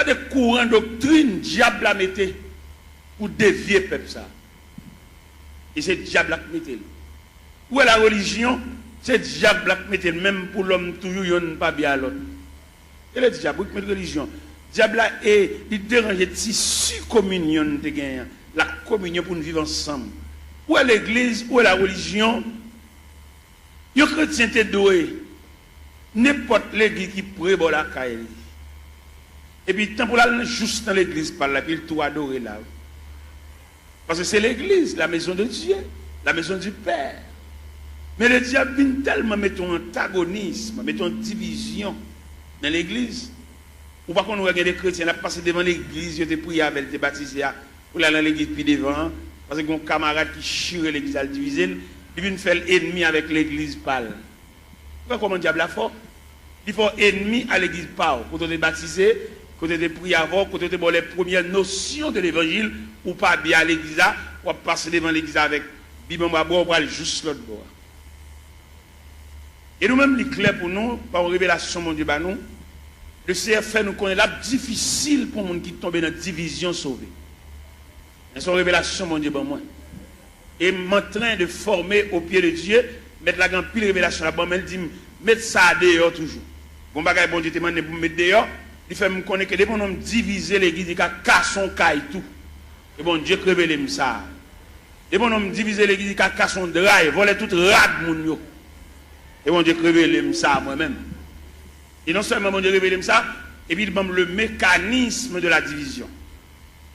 pas de courant doctrine, diable a metté pour dévier le peuple ça. Et c'est diable qui metté. Où est la religion? C'est diable qui metté, même pour l'homme, toujours, il n'y a pas bien à l'autre. Et le diable qui met la religion. Diable il dérange le tissu communion de gagner, la communion pour nous vivre ensemble. Où est l'église? Où est la religion? Les chrétiens te doué. N'importe l'église qui prend la caille. Et puis, tant pour aller juste dans l'église, par là, puis il tout adorer là. Parce que c'est l'église, la maison de Dieu, la maison du Père. Mais le diable vient tellement mettre un antagonisme, mettre une division dans l'église. Ou pas qu'on regarde des chrétiens, là, passer devant l'église, ils ont prié avec, ils ont baptisé, pour aller dans l'église, puis devant, parce qu'il y a un camarade qui chire l'église à le diviser, il vient faire l'ennemi avec l'église pâle. Comment le diable a fait? Il faut ennemi à l'église pâle, quand on est baptisé, quand on est prié avant, quand on est les premières notions de l'évangile, ou pas bien à l'église, ou passer devant l'église avec Bible, on va aller juste l'autre bord. Et nous-mêmes, il est clair pour nous, par une révélation, mon Dieu, nous, le CFR nous connaît là, difficile pour les gens qui tombent dans la division sauvée. C'est une révélation, mon Dieu, moi. Et je suis en train de former au pied de Dieu, mettre la grande pile révélation là-bas, mais il dit, mettre ça dehors toujours. Bon bagage, bon Dieu, te demande pour mettre dehors, il fait me connaître que dès qu'on a divisé l'église, il a cassé son caille tout. Et bon Dieu, révèle ça. Dès qu'on a divisé l'église, il a cassé son drive, volé tout rad mon yo. Et bon Dieu, révèle ça moi-même. Et non seulement bon Dieu, révèle ça, et puis il donne le mécanisme de la division.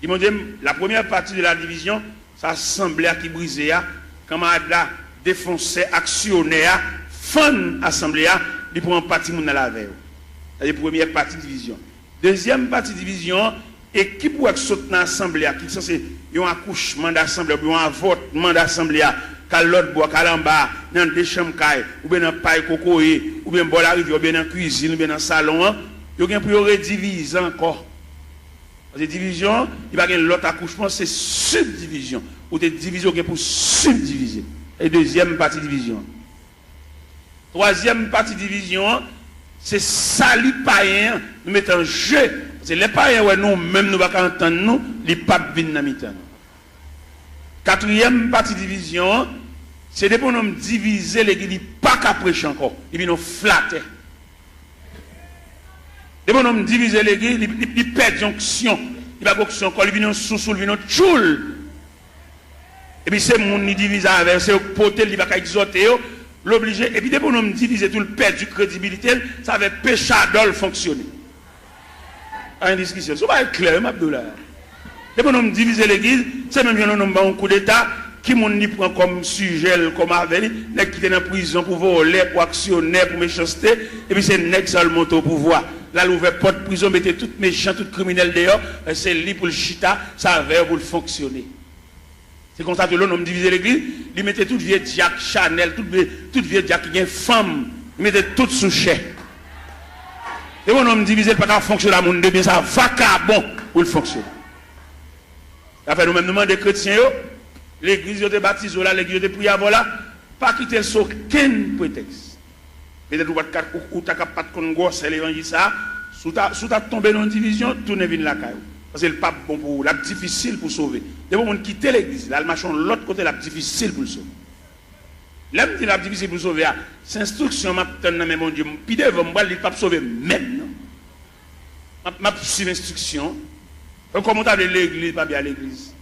Il m'a dit, la première partie de la division, ça assemblée qui brisait, camarade là, défoncé, actionnaire, fan assemblée, il prend partie dans la veille. C'est la première partie de division. Deuxième partie de division, équipe qui saute dans l'assemblée, qui sont censés, ils ont un accouchement d'assemblée, ils ont un votement d'assemblée, qu'à l'autre bois, qu'à l'en bas, dans des chambres, ou bien dans le paille cocoé, ou bien dans la rivière, ou bien dans la cuisine, ou bien dans le salon, ils ont pour rediviser encore. Parce que division, il va y avoir l'autre accouchement, c'est subdivision. Ou des divisions pour subdiviser. Et deuxième partie division. Troisième partie division, c'est salut païen, nous mettons en jeu. C'est les païens, ouais, nous, même nous ne pouvons pas entendre, nous, les papes viennent dans le quatrième partie division, c'est des pour nous diviser l'église, ils ne pas qu'à prêcher encore. Ils viennent nous flatter. Des pour nous diviser l'église, ils perdent jonction. Ils ne pas jonction encore, ils viennent sous, ils viennent tchoul. Et puis c'est mon qui divise avec, c'est potel, il va qu'à exhorter, l'obliger. Et puis des pour nous diviser tout le perdre du crédibilité, ça va péché d'ol fonctionner. Pas une discussion. Ce n'est pas clair, Abdoulaye. Et pour nous diviser l'église, c'est même un coup d'État qui m'ont prend comme sujet, comme avec, qui est en prison pour voler, pour actionner, pour méchanceté, et puis c'est nèg seulement au pouvoir. Là, l'ouvert porte prison, mettez tout méchant, tout criminel dehors, c'est lui pour le chita, ça va pour le fonctionner. C'est comme ça que l'on divise l'église, il mettait tout vieux Jack Chanel, tout vieux Jack qui est femme, il mettait tout sous chèque. Et on me divise, pas qu'à fonctionner à mon bien, ça vacabon pour le fonctionner. Après, nous-mêmes, nous demandons des chrétiens, l'église de baptisé là, l'église de prière là, pas quitter sur aucun prétexte. Peut-être ou tu n'as pas de gosse, l'évangile ça, sous ta tombé dans une division, tout ne vient la caillou. Parce que le pape bon pour la difficile pour sauver. Dès qu'on quitte l'église, là, le machin de l'autre côté, la difficile pour le sauver. L'homme dit la difficile pour sauver, c'est instruction, mais mon Dieu, puis devant moi, il ne peut pas sauver même. Ma suivre l'instruction. Comment tu as l'église, pas bien l'église.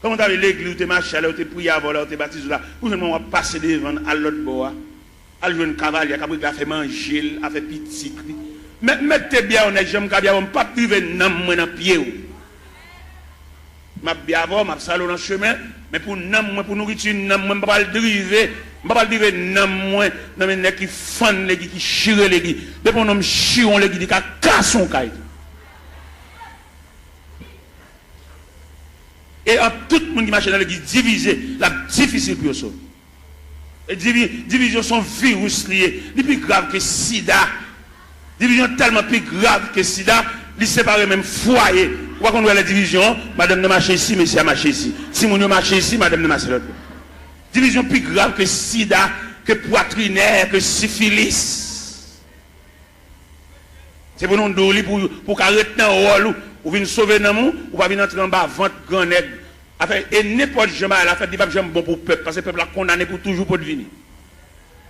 Comment tu as l'église où tu marches, où tu pries avant, où tu baptises là, où tu vas passer devant à l'autre bord, à le cavalier, qui a fait manger, a fait petit. Mais mettez bien, on est jamais bien, on ne peut pas priver dans le pied. Je bien avant, je salon dans le chemin, mais pour nourriture, je ne peux pas le driver. Je ne peux pas le driver dans les gens qui font les qui chirent les gens. Depuis qu'on chire les gens, qui cassent son caille. Et tout le monde qui marche dans l'église divisé, la difficile pour eux. Et division sont virus liés, les plus grave que sida. Division tellement plus grave que sida, ils séparent même foyer. Pourquoi qu'on voit la division, madame ne marche ici, monsieur a marché ici. Si mon marche ici, madame ne marche l'autre. Division plus grave que sida, que poitrinaire, que syphilis. C'est pour nous donner pour arrêter dans le rôle ou venir sauver dans nous ou pas venir entrer en bas vente grand nègre. Et n'importe jamais à la fête, il va jamais bon pour le peuple parce que le peuple a condamné pour toujours pour devenir.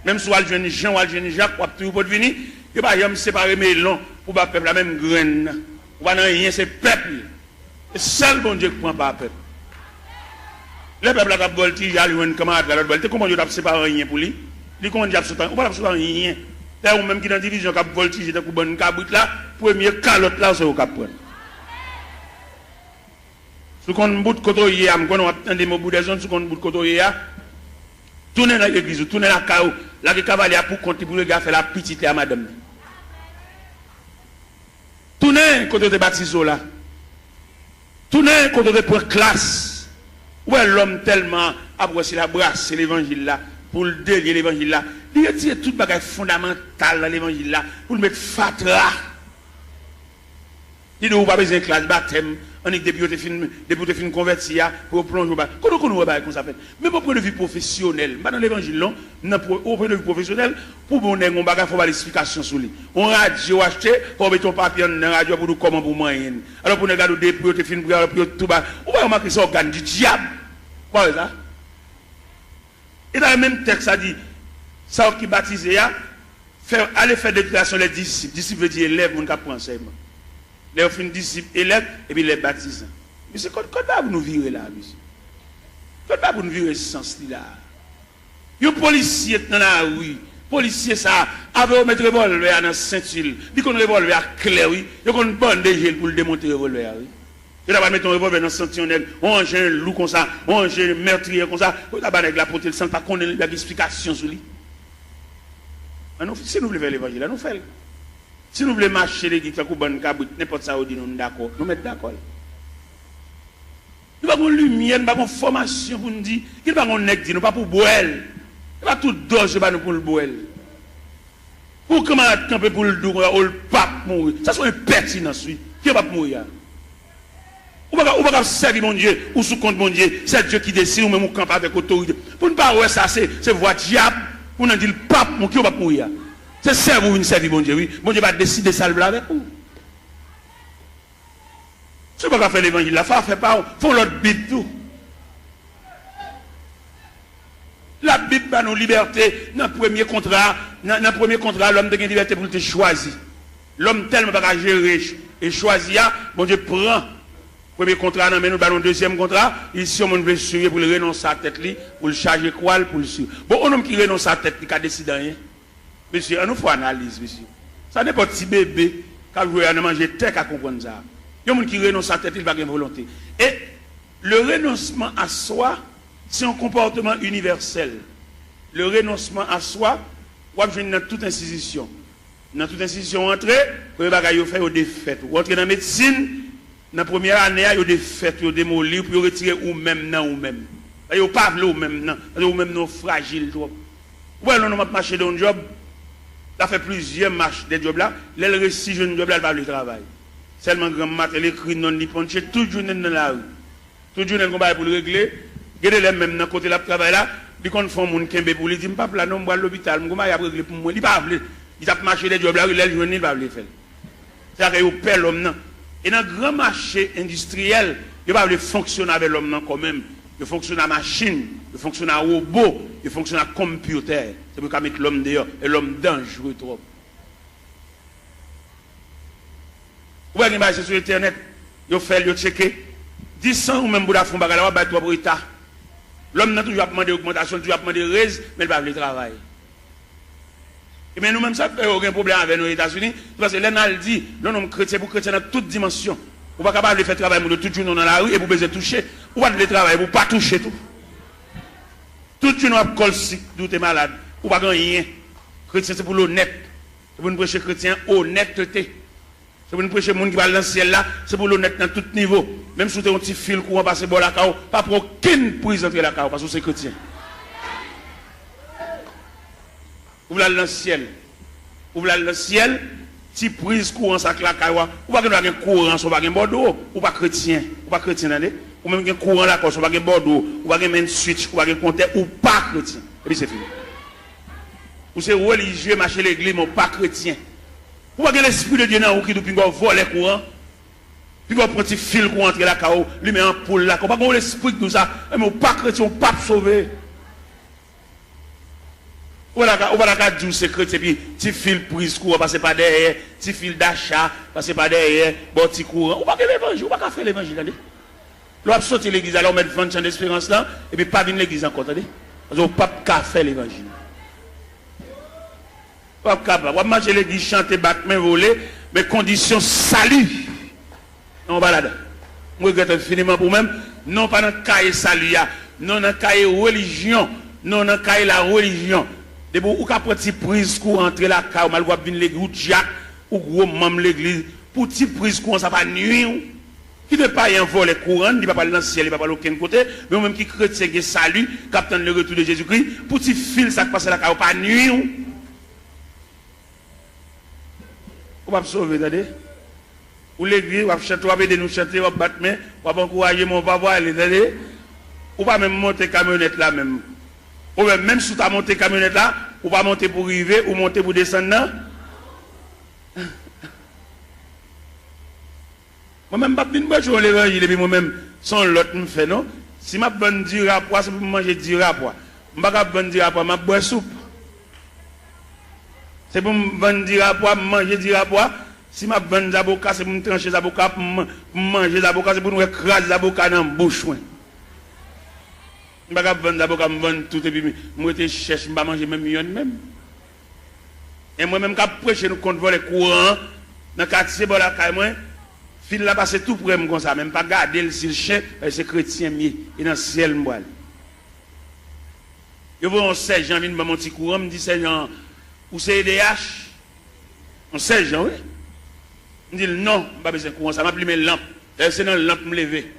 Même si on a le jeune Jean ou le jeune Jacques, on a toujours pour devenir, il va jamais séparer mes longs pour le peuple la même graine. On va rien, c'est le peuple. C'est seul bon Dieu qui prend pas le peuple. Le peuple a voltigé, il y a un camarade à l'autre voltigé. Comment Dieu a séparé rien pour lui? Il comment Dieu a séparé rien? On va séparer rien. Là, ou même qui dans la division qui a voltigé, dans le bon cabrit là, premier calotte là, c'est au cap. Si on bout de côté, on a des mots de zone, si on bout de côté, tournez dans l'église, tournez dans la caille, la cavalier pour compter pour le gars faire la petite à madame. Tournez côté de baptisé là. Tournez côté de pour classe. Où est l'homme tellement apprécié la brasse, c'est l'évangile là, pour le délier l'évangile là. Il retire tout bagage fondamental dans l'évangile là, pour le mettre fatra. Il ne pas besoin de classe baptême. On est depuis que tu converti pour plonger. Comment on va comme ça fait? Mais pour point de vue professionnel, dans l'évangile, au point de vue professionnel, pour qu'on ait un bagage, il faut avoir l'explication sur lui. On radio acheté, pour mettre ton papier dans la radio pour nous comment pour moyen. Alors pour nous regarder des pour te film pour tout bas. On va remarquer ça organe du diable. Quoi ça? Et dans le même texte, ça dit, ça qui baptise, aller faire d'éducation les disciples. Disciples veut dire élève, mon cap enseignement. Les fins disciples élèves et puis les baptisants. Mais c'est quoi vous nous virer là, monsieur? Quoi vous nous virer ce sens-là? Les policiers dans la rue, policiers ça, avec mettre revolver dans la ceinture, puis qu'on revolver à clair, oui, ils ont une bonne gel pour le démonter le revolver, oui. Ils va mettre un revolver dans la ceinture, on range un loup comme ça, on range un meurtrier comme ça, on va mettre la portée, sans pas qu'on ait une explication sur lui. Si nous voulons faire l'évangile, nous faisons. Si nous voulons marcher l'église, faire un bon cabrit, n'importe ça, nous sommes d'accord. Nous mettons d'accord. Nous n'avons pas de lumière, nous n'avons pas de formation pour nous dire. Nous n'avons pas de nous pas pour boire. Nous n'avons pas tout d'orge pour le boire. Pour comment camper pour le dos, ou le pape mourir. Ça c'est une pertinence, oui. Qui va mourir? Ou pas servir mon Dieu, ou sous compte mon Dieu. C'est Dieu qui décide, ou même on campe avec autorité. Pour ne pas voir ça, c'est voix diable. Pour nous dire le pape, qui va mourir? C'est ça vous une servir, bon Dieu, oui. Bon Dieu va décider de salver avec vous. Si vous ne pouvez pas faire l'évangile, la femme fait pas, faut l'autre Bible tout. La Bible va nous liberté. Dans le premier contrat, l'homme a une liberté pour te choisir. L'homme tellement pas gérer et choisir, bon Dieu prend. Premier contrat, nous avons deuxième contrat. Ici, on veut suivre pour le renoncer à la tête, pour le charger quoi, pour le suivre. Bon, un homme qui renonce à la tête, il a décidé rien. Monsieur, on nous faut analyse, monsieur. Ça n'est pas petit bébé qui a joué à manger tête à comprendre ça. Il y a des gens qui renoncent à la tête, il va avoir une volonté. Et le renoncement à soi, c'est un comportement universel. Le renoncement à soi, on va dans toute institution. Dans toute institution, entrer, vous avez fait des fêtes. Vous entrez dans la médecine, dans la première année, il y a des fêtes, il y a des mots libres, pour retirer ou même non, ou même. Il n'y a pas de ou même non, ou même non fragile. Ouais, on a marché dans un job. Ça fait plusieurs marches des jobs là. Les récits jeunes jobs là, elle va le travail. Seulement grand mat, elle écrit non ni ponche, tout journée dans la rue. Tout journée qu'on va pour le régler. Regardez les mêmes dans côté là travail là, ils qu'on font mon kembe pour lui dire pas là non moi l'hôpital, moi il a régler pour moi, il pas veut. Il a marché des jobs là, les journées il va le faire. C'est que il perd l'homme non. Et dans grand marché industriel, il va fonctionner avec l'homme non quand même. Il fonctionne à machine, il fonctionne à robot, il fonctionne à computer. C'est pour mettre l'homme dehors et l'homme dangereux trop. Vous voyez une sur Internet, il fait, il checker. 10 ans ou même pour la fond, il va battre 3 pour l'État. L'homme n'a toujours pas demandé augmentation, toujours pas demandé raise, mais il va le travail. Et bien nous-mêmes, ça fait aucun problème avec nos États-Unis, parce que l'État dit, l'homme chrétien pour chrétien dans toutes dimensions. Vous n'êtes pas capable de faire travail de tout le monde dans la rue et vous pouvez toucher. Vous ne pouvez pas travailler, vous ne pouvez pas toucher tout. Tout le monde a col si vous êtes malade. Vous ne pouvez pas rien. Chrétien, c'est pour l'honnête. C'est pour nous prêcher chrétien honnêteté. C'est pour nous prêcher les gens qui va dans le ciel là. C'est pour l'honnête dans tout niveau. Même si vous avez un petit fil courant passer par la cao, pas pour aucune prise entre la cao parce que c'est chrétien. Vous voulez aller dans le ciel. Vous voulez aller dans le ciel. Si prise courant ça la caille ou pas que un courant sur pas un bordeaux ou pas chrétien ou même un courant là sur pas un bordeaux ou pas un switch ou pas un compteur ou pas chrétien et puis c'est fini ou c'est religieux marcher l'église mais pas chrétien Ou pas l'esprit de Dieu dans qui puis on vole les courants. Puis on prend un fil pour entrer la cao, lui met en poule là. Pas l'esprit de tout ça, mais on pas chrétien, on pas sauvé. On va la dire secret et puis petit fil prise courant passer pas derrière, petit fil d'achat passer pas derrière, bon petit courant. On pas l'évangile, on pas faire l'évangile attendez. L'on a sorti l'église alors on met 20 ans d'espérance là et puis pas venir l'église encore attendez. Parce qu'on pas faire l'évangile. Pas capable, on marcher l'église chanter battre main voler mais condition salut. On va là-dedans. Je regrette infiniment pour même non pas dans le cahier salut, non dans le cahier religion, non dans le cahier la religion. De bon ou ka prendre prise courant entre la ca ou mal va venir l'église ou Jack ou gros membre l'église pour petit prise courant ça va nuire qui ne pas y en voler courant il va pas dans le ciel il va pas aucun côté mais même qui chrétien qui salut captain le retour de Jésus-Christ pour petit fil ça passe la ca ou pas nuire ou pas sauver attendez ou l'église va chanter va aider nous chanter va battre main va encourager mon papa aller ou pas même monter camionnette là même. Ou même si tu as monté camionnette là, ou pas monter pour arriver, ou monter pour descendre là. Moi-même, je ne vais pas l'évangile, et puis moi-même, sans l'autre me fait, non? Si je vais dire à poids, c'est pour manger du rapport. Je ne vais pas dire à poids, je vais boire soupe. C'est pour me dire à poids, manger du rapport. Si je vais dire avocat, c'est pour me trancher les avocats, pour manger les avocats, c'est pour nous écraser les avocats dans la bouche. Je ne vais pas vendre d'abord comme vendre tout et puis je cherche, je ne vais pas manger même million même. Et moi-même, quand je prêche, nous compte les courants, dans le quartier, bon, la caille, moi, fil là, passer tout pour moi comme ça, même pas garder le chien, c'est chrétien, et dans le ciel, moi. Je vois un 16 ans, je viens de mon petit courant, je me dis 16 ans, où c'est EDH? On 16 ans, oui. Je me dis non, je n'ai pas besoin de courant, ça m'a pris mes lampes. C'est dans la lampe, me lever.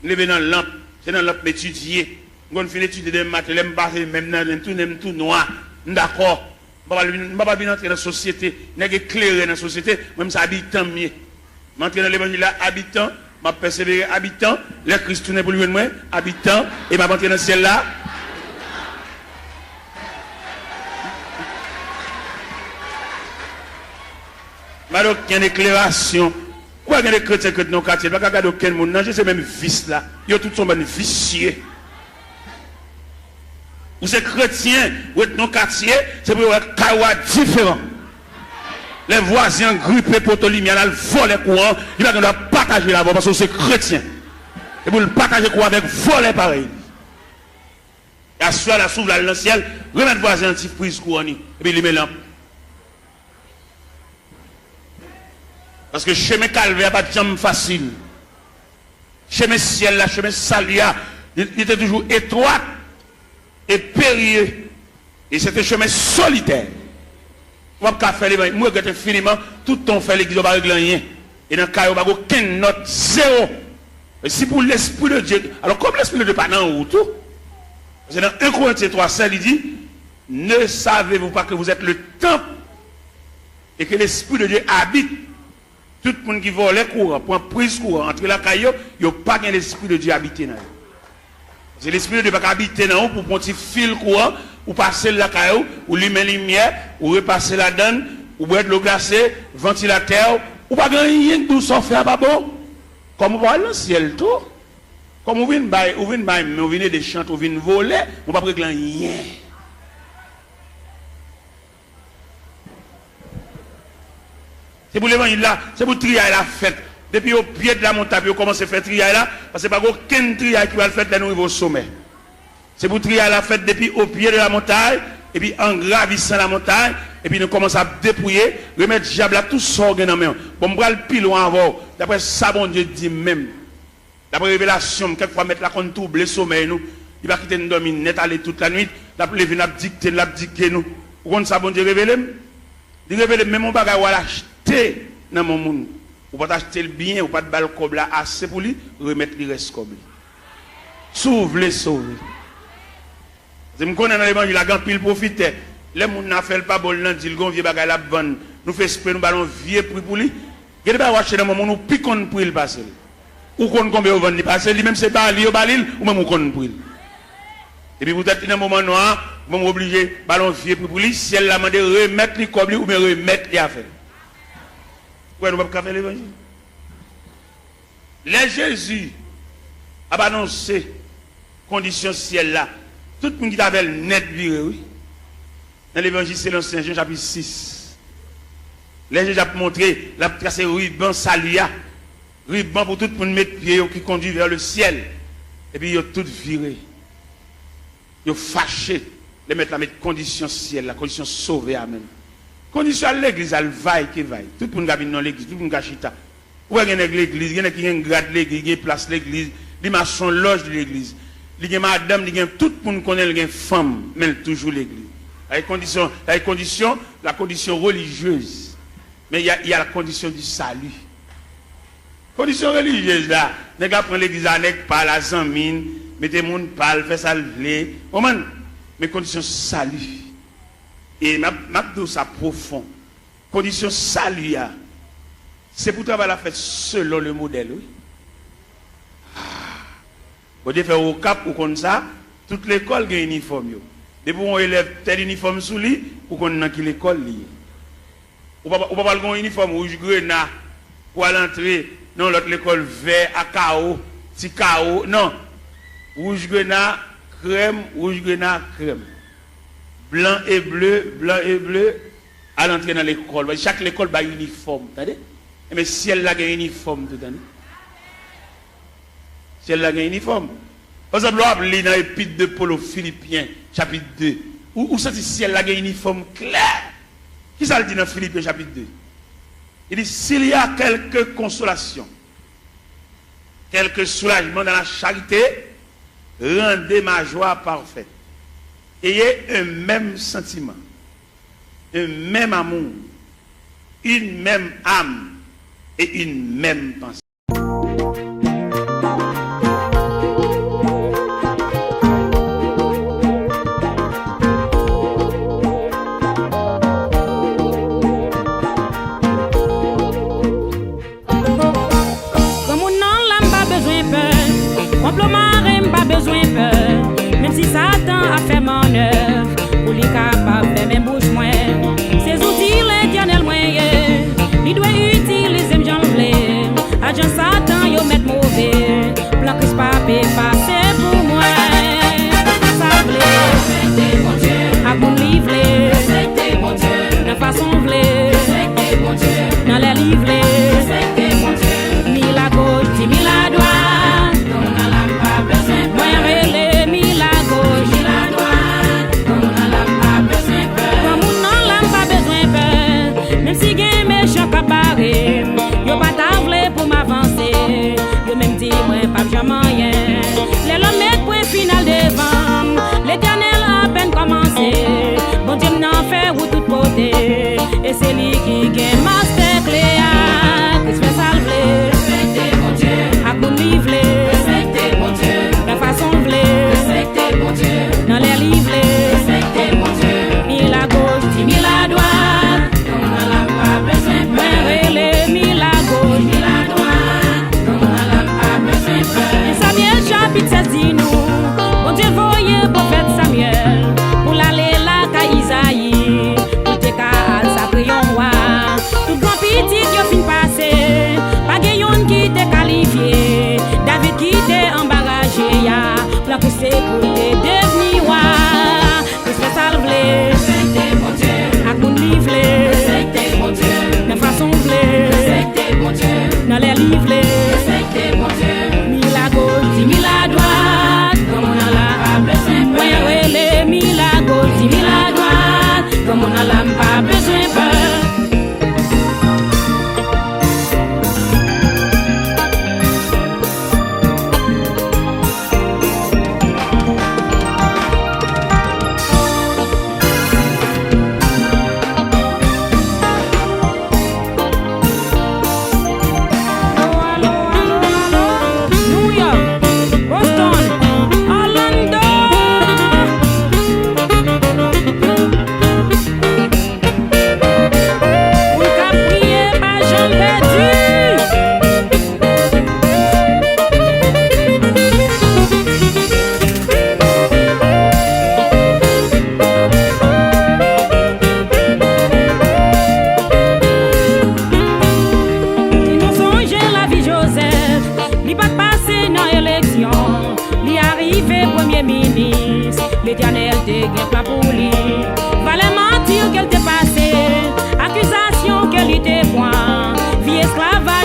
Me lever dans la lampe. C'est dans l'autre étudier. Quand on finit d'étudier des maths, je me même dans tout noir. D'accord. Je ne vais pas venir entrer dans la société. Je ne vais pas éclairer dans la société. Même ça habitant mieux. Je vais entrer dans l'évangile là, habitant. Je vais persévérer habitant. Le Christ tourne pour lui moi, habitant. Et je vais entrer dans le ciel là. Alors, il y a une éclairation. Pourquoi il y a des chrétiens que dans le quartier? Parce qu'il y a aucun monde. Non, c'est même vice là. Ils ont tous sont vicieux. Ou c'est chrétien, ou est dans le quartier, c'est pour un cas différent. Les voisins grippés pour te lumière, ils volent les courants, ils vont partager là-bas parce que c'est chrétien. Et pour le partager courant avec voler pareil. Et à ce là s'ouvre dans le ciel, remettre voisin petit prise courant, et puis il met lampe. Parce que chemin calvaire pas de jambe facile. Chemin ciel là, chemin salia, il était toujours étroit et périlleux. Et c'était un chemin solitaire. On va pas faire les moi je infiniment tout ton fait l'église pas régler rien. Et dans le cas où pas aucune note zéro. Et si pour l'esprit de Dieu, alors comme l'esprit de Dieu pas dans tout. C'est dans 1 Corinthiens 3:5 il dit ne savez-vous pas que vous êtes le temple et que l'esprit de Dieu habite. Tout le monde qui vole les courants, prend prise courant entre la caillou, il n'y a pas l'esprit de Dieu habité dans eux. C'est l'esprit de Dieu qui habite dans eux pour prendre un fil courant, ou passer la caillou, ou lui mettre lumière, ou repasser la donne, ou boire de l'eau glacée, ventilateur, ou pas rien de tout ça fait pas bon. Comme on va dans le ciel tout, comme on vient des chants, on vient voler, on ne va pas régler rien. C'est pour l'évangile là, c'est pour le trial la fête. Depuis au pied de la montagne, on commence à faire trial là, parce que pas aucun trial qui va le faire dans nous au sommet. C'est pour trial la fête depuis au pied de la montagne, et puis en gravissant la montagne, et puis nous commençons à dépouiller, remettre diable à tout sorgue dans main. Bon, on va le pile loin avant. D'après ça, bon Dieu dit même. D'après révélation, quelquefois mettre la compte double le sommeil nous. Il va quitter nous dormir net aller toute la nuit. D'après lever l'abdicter nous. Vous comprenez ça, bon Dieu révélé? Il révèle même mon bagage à l'acheter dans mon monde. Ou pas acheter le bien, ou pas de balle comme là assez pour lui, remettre le reste comme lui. Sauve les sauver. Je me connais dans l'évangile, la grande pile profite. Les gens n'a fait pas bon, ils disent qu'on vieux bagage la bonne. Nous faisons esprit, nous ballons vieux prix pour lui. Il y a des gens dans mon monde, nous piquons pour le passer. Ou qu'on combien on vend le passer, lui-même c'est pas lui au balil, ou même on connaît pour lui. Et puis vous êtes dans un moment noir, vous êtes obligé, ballon vieux pour lui, si elle l'a demandé remettre les comme lui, ou bien remettre les affaires. Ouais, nous ne pouvons pas faire l'évangile. Les Jésus a annoncé condition ciel là. Tout le monde qui avait net viré, oui. Dans l'évangile selon Saint Jean chapitre 6. Les Jésus a montré, la tracé ruban saluya. Ruban pour tout le monde mettre pied qui conduit vers le ciel. Et puis ils ont tout viré. Ils ont fâché. Les mettre la mettre condition ciel, la condition sauvée, amen. Condition à l'église, elle vaille qui vaille. Tout le monde qui dans l'église, tout le monde qui a chita. Où est l'église? Il y a qui a un grade l'église, il y a place l'église, il y a son loge de l'église. Il y a madame, il y a tout le monde connaît, il y a une femme, mais toujours l'église. La condition religieuse. Mais il y a la condition du salut. Condition religieuse là, les gars prennent l'église avec par la zamine, mettez le monde parle, fait ça le blé. Mais condition salut. Et ma dit ça profond. Condition salut, c'est pour travailler la fête selon le modèle. Oui. Vous devez faire au cap ou comme ça, toute l'école a un uniforme. Depuis qu'on élève tel uniforme sous lui, ou qu'on a qui l'école liée. Ou pas avoir un uniforme rouge grenat pour aller entrer dans l'autre école vert à chaos, petit chaos. Non. Rouge grenat, crème, rouge grenat, crème. Blanc et bleu, à l'entrée dans l'école. Chaque école a un uniforme. Mais si elle a un uniforme, tout l'année. Si elle a un uniforme. Par exemple, on a dans l'épître de Paul aux Philippiens, chapitre 2. Où ça dit si elle a un uniforme clair? Qui ça le dit dans Philippiens, chapitre 2? Il dit s'il y a quelque consolation, quelque soulagement dans la charité, rendez ma joie parfaite. Ayez un même sentiment, un même amour, une même âme et une même pensée. Même si Satan a fait manœuvre pour les capables de même bouche moins, ses outils l'éternel moyen, il doit utiliser me j'en voulais. Agent Satan, yo mettre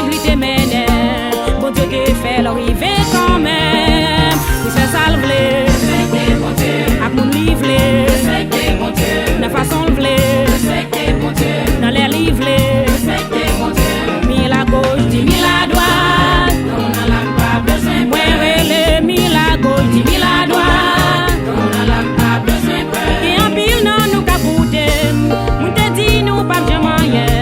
courage lui te menait. Bon Dieu te fait l'arriver quand même. Nous fait salver. Respectez bon Dieu. À mon livre. Respectez bon Dieu. La façon de vler. Respectez bon Dieu. Dans les livres. Respectez bon Dieu. Mille à gauche, 10 000 à droite. On n'a pas besoin. Ouais, les 1000 à gauche, 10 000 à droite. On n'a pas besoin. Et en pile, non, nous capoter. Nous te dit, nous pas de moyen.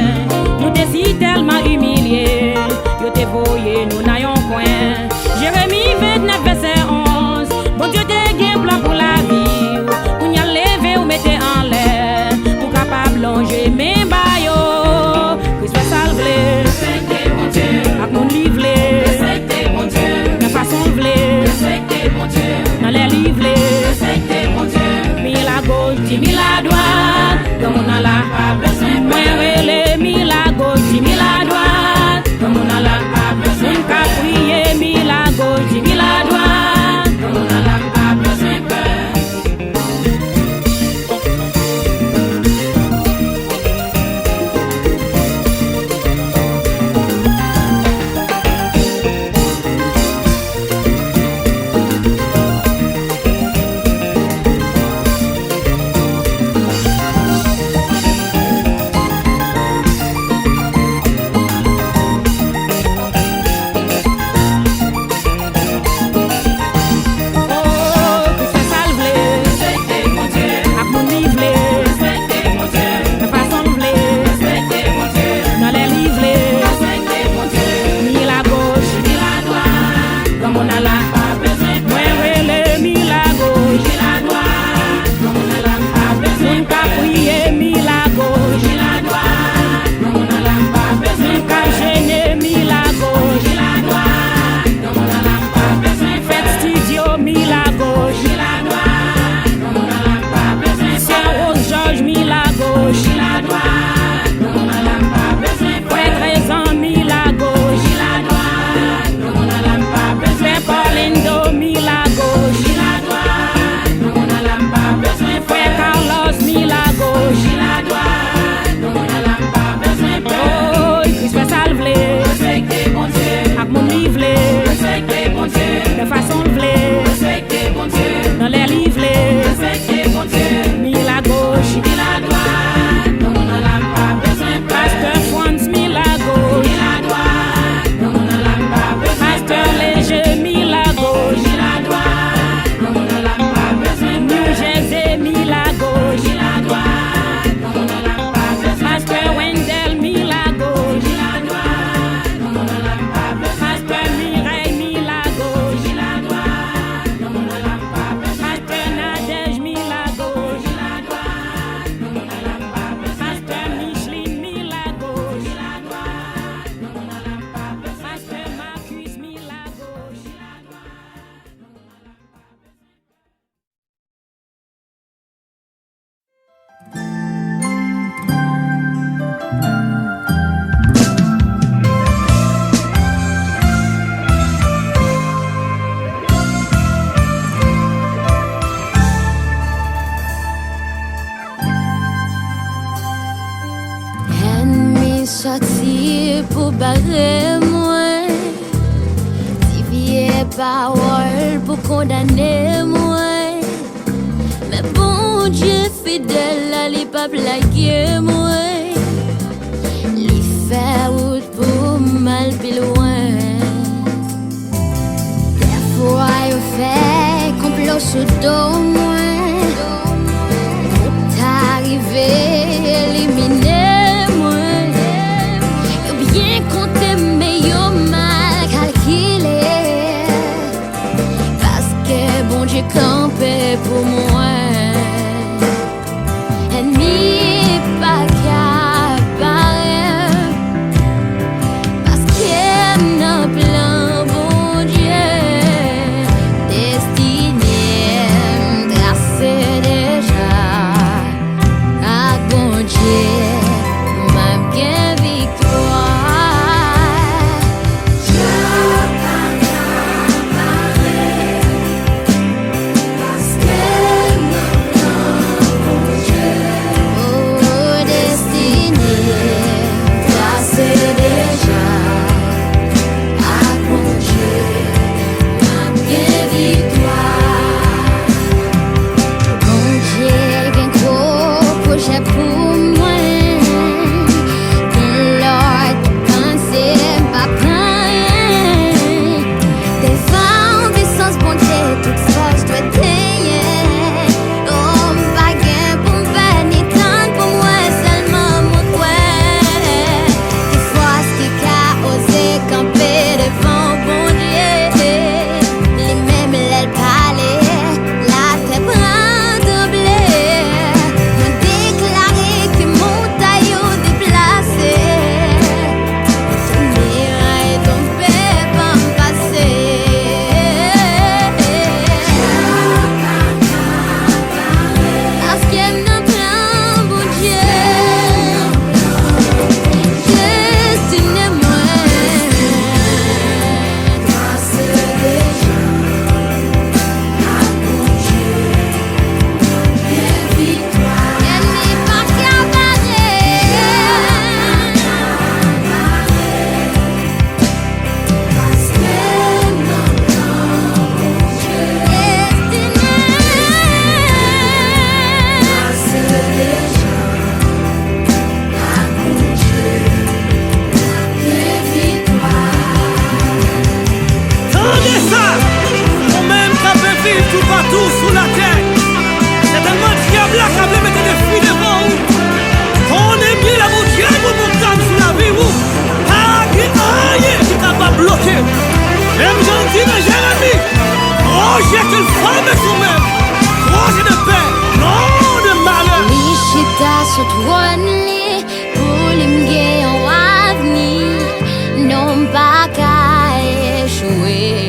Nous te si tellement humiliés. Yo te voyé, nous n'ayons coin. Jérémie 29, verset 11. Bon Dieu te gagne plan pour la vie. Ou n'y a levé ou mettez en l'air. Pour capable longer mes baillots. Christ fait salver. Respectez mon Dieu. À mon livre. Respectez mon Dieu. La façon de vler. Respectez mon Dieu. Dans les livres. Respectez mon Dieu. 1000 à gauche, 10 000 à droite. Comme on a là pas besoin. Moi, les 1000 à gauche, 10 000 à droite. Comme on a là pas besoin. On peut prier 1000 à gauche, 10 000 à droite. Comme on a là pas besoin peur. Sorti pour barrer moi, si vieille parole pour condamner moi. Mais bon Dieu fidèle, il pas blaguer moi. Il fait route pour mal plus loin. Des fois il fait complot sous dos moi. Pour t'arriver éliminer. Bien compté, mais yo mal calculé. Parce que bon Dieu campé pour moi. Ennemi pas capable. Parce que partout sous la terre. C'est tellement diable qui a voulu mettre des filles devant vous. On est bien la boutique pour montagne sous la vie. Ah, qui est capable de bloquer. Même gentil, mais Jérémie. Roger que le femme est sous-même. Roger de paix, non de malheur. Lichita sotwani pulimge wavni non baka eshwe.